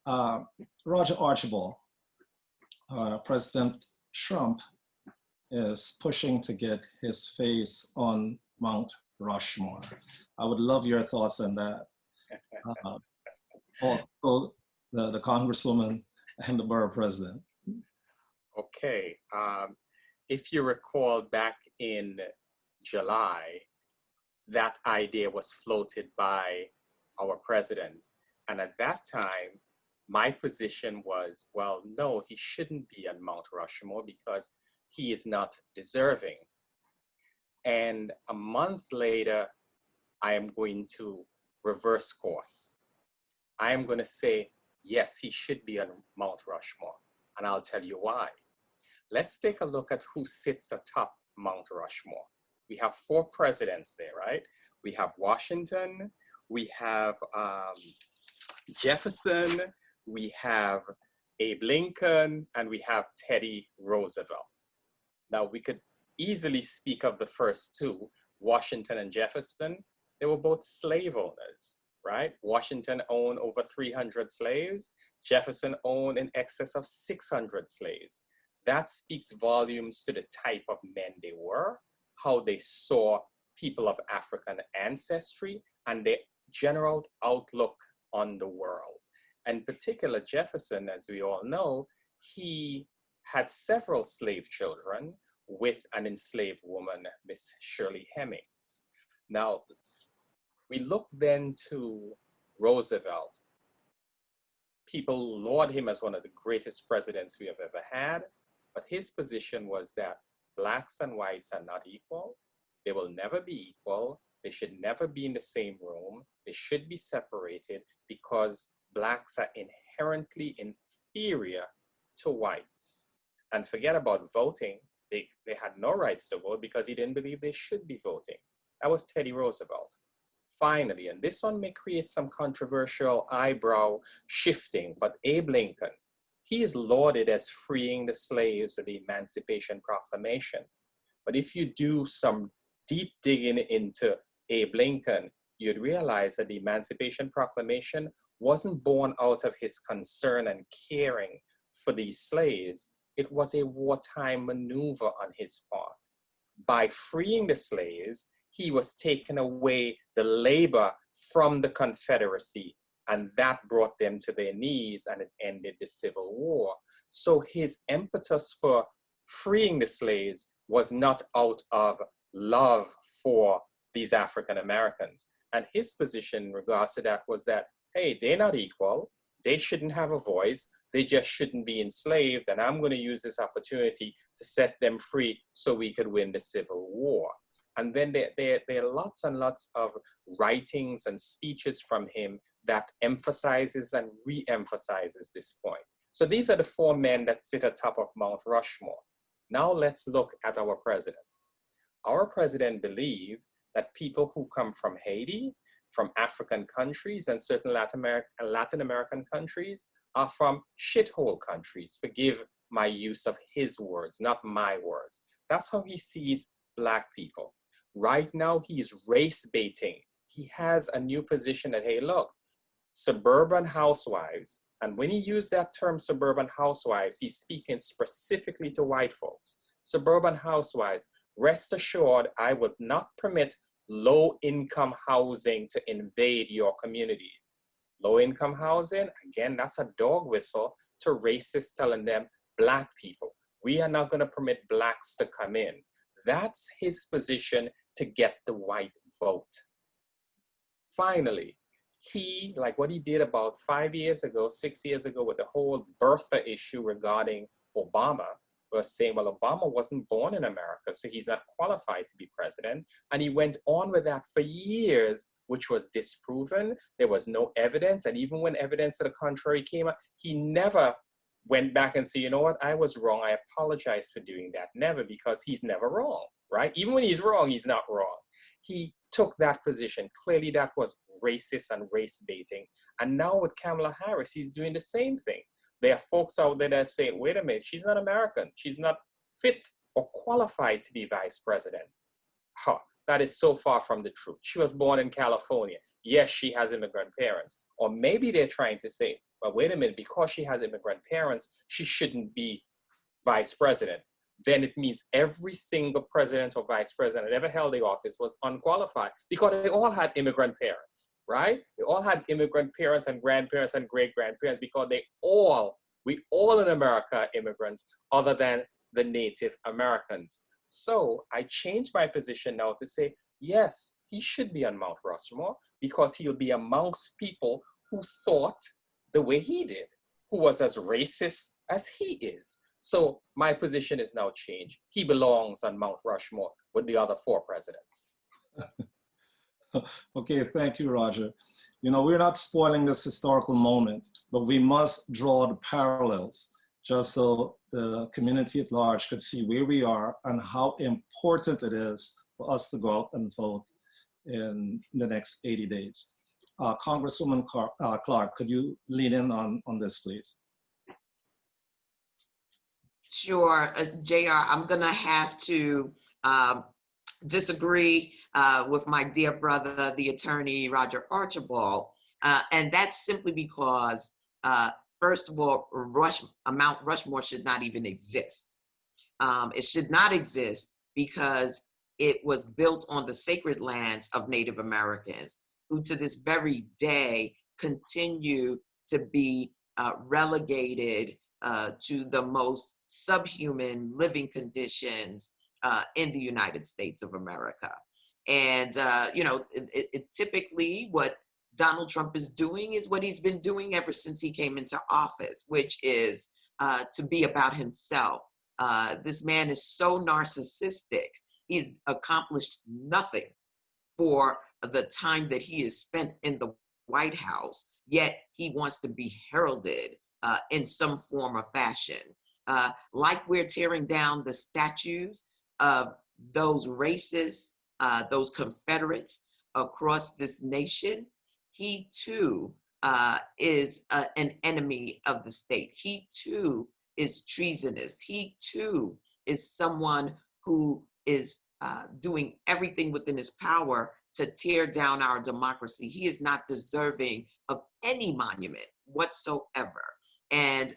Uh, Roger Archibald, President Trump is pushing to get his face on Mount Rushmore. I would love your thoughts on that. Also, the Congresswoman and the borough president. Okay. If you recall, back in July, that idea was floated by our president. And at that time, my position was, well, no, he shouldn't be on Mount Rushmore because he is not deserving. And a month later, I am going to reverse course. I am going to say, yes, he should be on Mount Rushmore. And I'll tell you why. Let's take a look at who sits atop Mount Rushmore. We have 4 presidents there, right? We have Washington, we have Jefferson, we have Abe Lincoln, and we have Teddy Roosevelt. Now, we could easily speak of the first 2, Washington and Jefferson. They were both slave owners, right? Washington owned over 300 slaves. Jefferson owned in excess of 600 slaves. That speaks volumes to the type of men they were, how they saw people of African ancestry, and their general outlook on the world. In particular, Jefferson, as we all know, he had several slave children with an enslaved woman, Miss Shirley Hemings. Now, we look then to Roosevelt. People laud him as one of the greatest presidents we have ever had, but his position was that blacks and whites are not equal. They will never be equal. They should never be in the same room. They should be separated because blacks are inherently inferior to whites. And forget about voting. They had no rights to vote because he didn't believe they should be voting. That was Teddy Roosevelt. Finally, and this one may create some controversial eyebrow shifting, but Abe Lincoln, he is lauded as freeing the slaves with the Emancipation Proclamation. But if you do some deep digging into Abe Lincoln, you'd realize that the Emancipation Proclamation wasn't born out of his concern and caring for these slaves. It was a wartime maneuver on his part. By freeing the slaves, he was taking away the labor from the Confederacy, and that brought them to their knees, and it ended the Civil War. So his impetus for freeing the slaves was not out of love for these African Americans. And his position in regards to that was that, hey, they're not equal. They shouldn't have a voice. They just shouldn't be enslaved. And I'm going to use this opportunity to set them free so we could win the Civil War. And then there are lots and lots of writings and speeches from him that emphasizes and re-emphasizes this point. So these are the 4 men that sit atop of Mount Rushmore. Now let's look at our president. Our president believed that people who come from Haiti, from African countries, and certain Latin American countries are from shithole countries. Forgive my use of his words, not my words. That's how he sees Black people. Right now, he is race baiting. He has a new position that, hey, look, suburban housewives, and when he used that term suburban housewives, he's speaking specifically to white folks. Suburban housewives, rest assured, I would not permit low-income housing to invade your communities. Low-income housing, again, that's a dog whistle to racists telling them, Black people, we are not going to permit Blacks to come in. That's his position to get the white vote. Finally, he, like what he did about 5 years ago, 6 years ago with the whole birther issue regarding Obama, was saying, well, Obama wasn't born in America, so he's not qualified to be president. And he went on with that for years, which was disproven. There was no evidence. And even when evidence to the contrary came up, he never went back and said, you know what, I was wrong. I apologize for doing that. Never, because he's never wrong, right? Even when he's wrong, he's not wrong. He took that position. Clearly that was racist and race baiting. And now with Kamala Harris, he's doing the same thing. There are folks out there that are saying, wait a minute, she's not American. She's not fit or qualified to be vice president. Huh, that is so far from the truth. She was born in California. Yes, she has immigrant parents. Or maybe they're trying to say, well, wait a minute, because she has immigrant parents, she shouldn't be vice president. Then it means every single president or vice president that ever held the office was unqualified because they all had immigrant parents, right? They all had immigrant parents and grandparents and great grandparents because we all in America are immigrants other than the Native Americans. So I changed my position now to say, yes, he should be on Mount Rushmore because he'll be amongst people who thought the way he did, who was as racist as he is. So my position is now changed. He belongs on Mount Rushmore with the other 4 presidents. Okay, thank you, Roger. You know, we're not spoiling this historical moment, but we must draw the parallels just so the community at large could see where we are and how important it is for us to go out and vote in the next 80 days. Congresswoman Clark, could you lean in on this, please? Sure, JR, I'm gonna have to disagree with my dear brother, the attorney Roger Archibald, and that's simply because, first of all, Mount Rushmore should not even exist. It should not exist because it was built on the sacred lands of Native Americans, who to this very day continue to be relegated to the most subhuman living conditions in the United States of America. And, you know, typically what Donald Trump is doing is what he's been doing ever since he came into office, which is to be about himself. This man is so narcissistic. He's accomplished nothing for the time that he has spent in the White House, yet he wants to be heralded in some form or fashion. Like we're tearing down the statues of those racists, those Confederates across this nation, he too is an enemy of the state. He too is treasonous. He too is someone who is doing everything within his power to tear down our democracy. He is not deserving of any monument whatsoever. And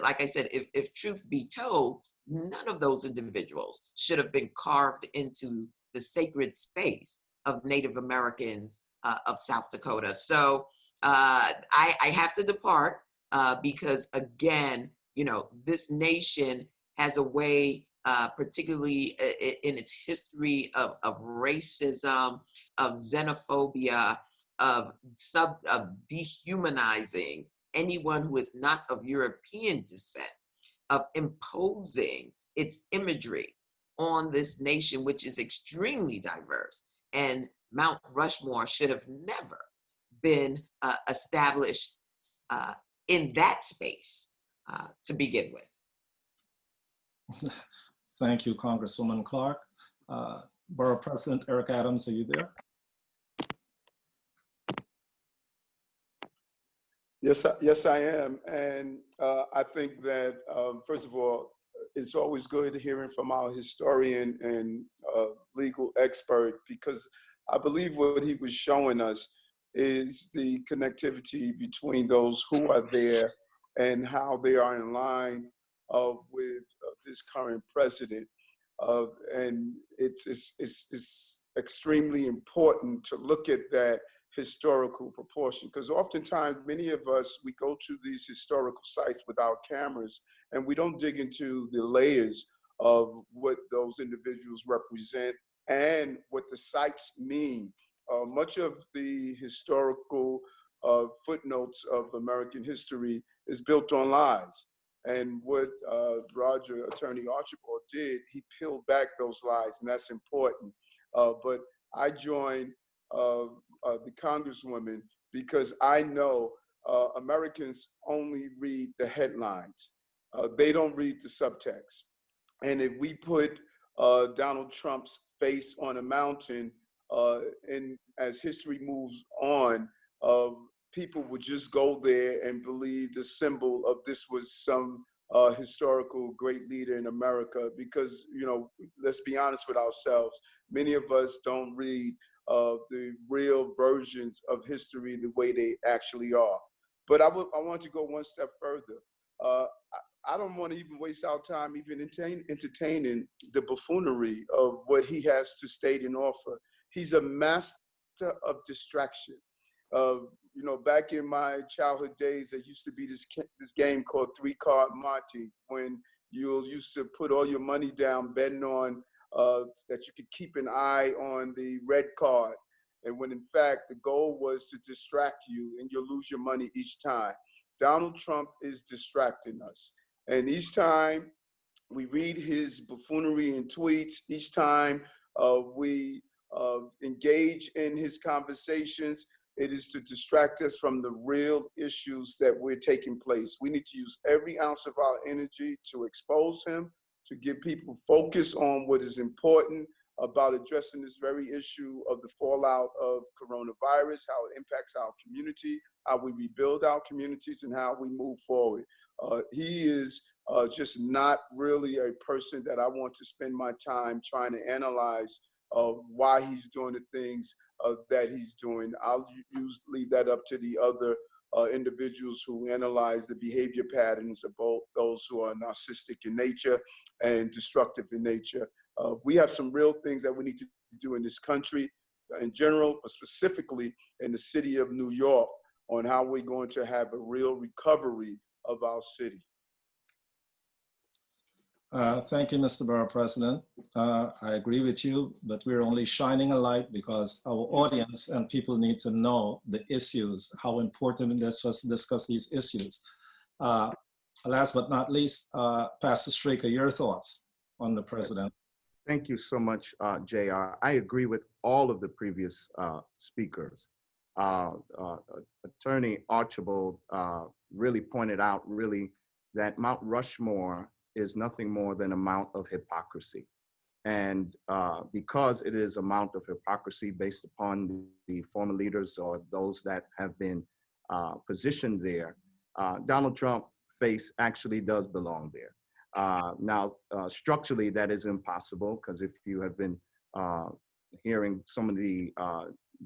like I said, if truth be told, none of those individuals should have been carved into the sacred space of Native Americans of South Dakota. So I have to depart because, again, you know, this nation has a way, particularly in its history of racism, of xenophobia, of dehumanizing anyone who is not of European descent, of imposing its imagery on this nation, which is extremely diverse. And Mount Rushmore should have never been established in that space to begin with. Thank you, Congresswoman Clark. Borough President Eric Adams, are you there? Yes, I am. And I think that, first of all, it's always good hearing from our historian and legal expert, because I believe what he was showing us is the connectivity between those who are there and how they are in line with this current president. And it's extremely important to look at that historical proportion, because oftentimes many of us, we go to these historical sites with our cameras and we don't dig into the layers of what those individuals represent and what the sites mean. Much of the historical footnotes of American history is built on lies. And what Roger, Attorney Archibald, did, he peeled back those lies, and that's important. But I joined the Congresswoman because I know Americans only read the headlines. They don't read the subtext. And if we put Donald Trump's face on a mountain, and as history moves on, people would just go there and believe the symbol of this was some historical great leader in America, because, you know, let's be honest with ourselves, many of us don't read the real versions of history the way they actually are. But I want to go one step further. I don't want to even waste our time even entertaining the buffoonery of what he has to state and offer. He's a master of distraction. You know, back in my childhood days, there used to be this game called three-card Monte, when you used to put all your money down betting on that you could keep an eye on the red card. And when in fact, the goal was to distract you and you'll lose your money each time. Donald Trump is distracting us. And each time we read his buffoonery and tweets, each time we engage in his conversations, it is to distract us from the real issues that we're taking place. We need to use every ounce of our energy to expose him, to give people focus on what is important about addressing this very issue of the fallout of coronavirus, how it impacts our community, how we rebuild our communities, and how we move forward. He is just not really a person that I want to spend my time trying to analyze why he's doing the things that he's doing. I'll leave that up to the other individuals who analyze the behavior patterns of both those who are narcissistic in nature and destructive in nature. We have some real things that we need to do in this country in general, but specifically in the city of New York, on how we're going to have a real recovery of our city. Thank you, Mr. Borough President. I agree with you, but we're only shining a light because our audience and people need to know the issues, how important it is for us to discuss these issues. Last but not least, Pastor Straker, your thoughts on the president. Thank you so much, JR. I agree with all of the previous speakers. Attorney Archibald really pointed out that Mount Rushmore is nothing more than a mount of hypocrisy. And because it is a mount of hypocrisy based upon the former leaders or those that have been positioned there, Donald Trump's face actually does belong there. Now, structurally, that is impossible, because if you have been hearing some of the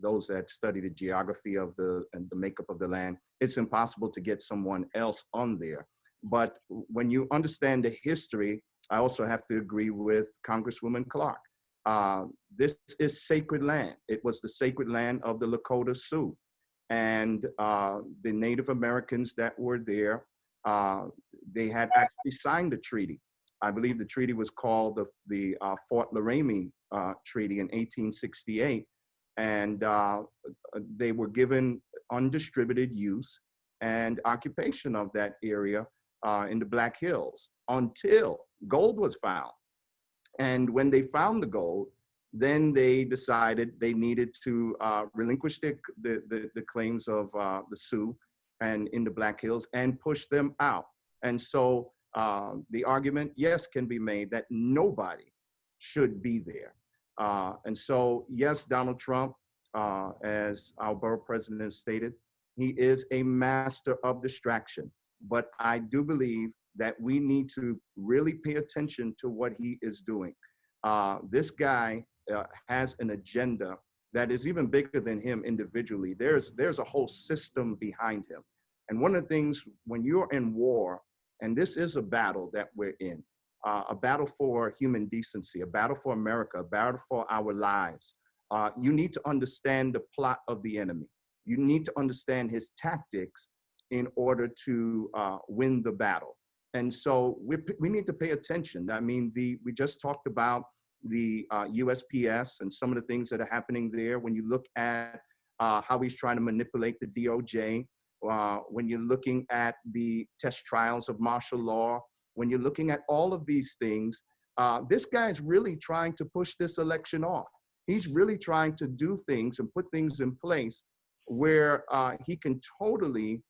those that study the geography of the makeup of the land, it's impossible to get someone else on there. But when you understand the history, I also have to agree with Congresswoman Clark. This is sacred land. It was the sacred land of the Lakota Sioux. And the Native Americans that were there, they had actually signed a treaty. I believe the treaty was called the Fort Laramie Treaty in 1868. And they were given undistributed use and occupation of that area in the Black Hills until gold was found. And when they found the gold, then they decided they needed to relinquish the claims of the Sioux and in the Black Hills and push them out. And so the argument, yes, can be made that nobody should be there. And so, yes, Donald Trump, as our borough president stated, he is a master of distraction. But I do believe that we need to really pay attention to what he is doing. This guy has an agenda that is even bigger than him individually. There's a whole system behind him. And one of the things when you're in war, and this is a battle that we're in, a battle for human decency, a battle for America, a battle for our lives, you need to understand the plot of the enemy. You need to understand his tactics in order to win the battle. And so we need to pay attention. I mean, we just talked about the USPS and some of the things that are happening there. When you look at how he's trying to manipulate the DOJ, when you're looking at the test trials of martial law, when you're looking at all of these things, this guy's really trying to push this election off. He's really trying to do things and put things in place where he can totally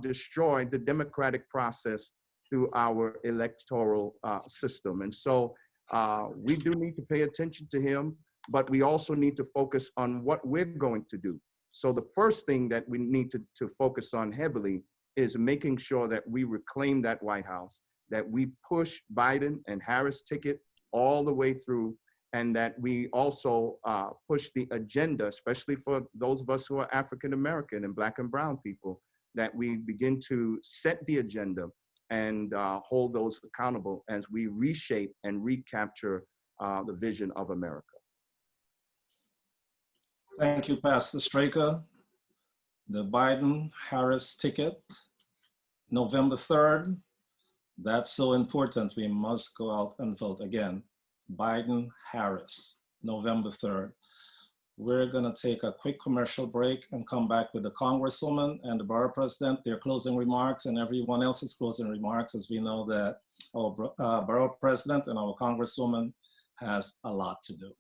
destroy the democratic process through our electoral system. And so we do need to pay attention to him, but we also need to focus on what we're going to do. So the first thing that we need to focus on heavily is making sure that we reclaim that White House, that we push Biden and Harris ticket all the way through, and that we also push the agenda, especially for those of us who are African American and Black and brown people, that we begin to set the agenda and hold those accountable as we reshape and recapture the vision of America. Thank you, Pastor Straker. The Biden-Harris ticket, November 3rd. That's so important. We must go out and vote again. Biden-Harris, November 3rd. We're going to take a quick commercial break and come back with the Congresswoman and the Borough President, their closing remarks, and everyone else's closing remarks, as we know that our Borough President and our Congresswoman has a lot to do.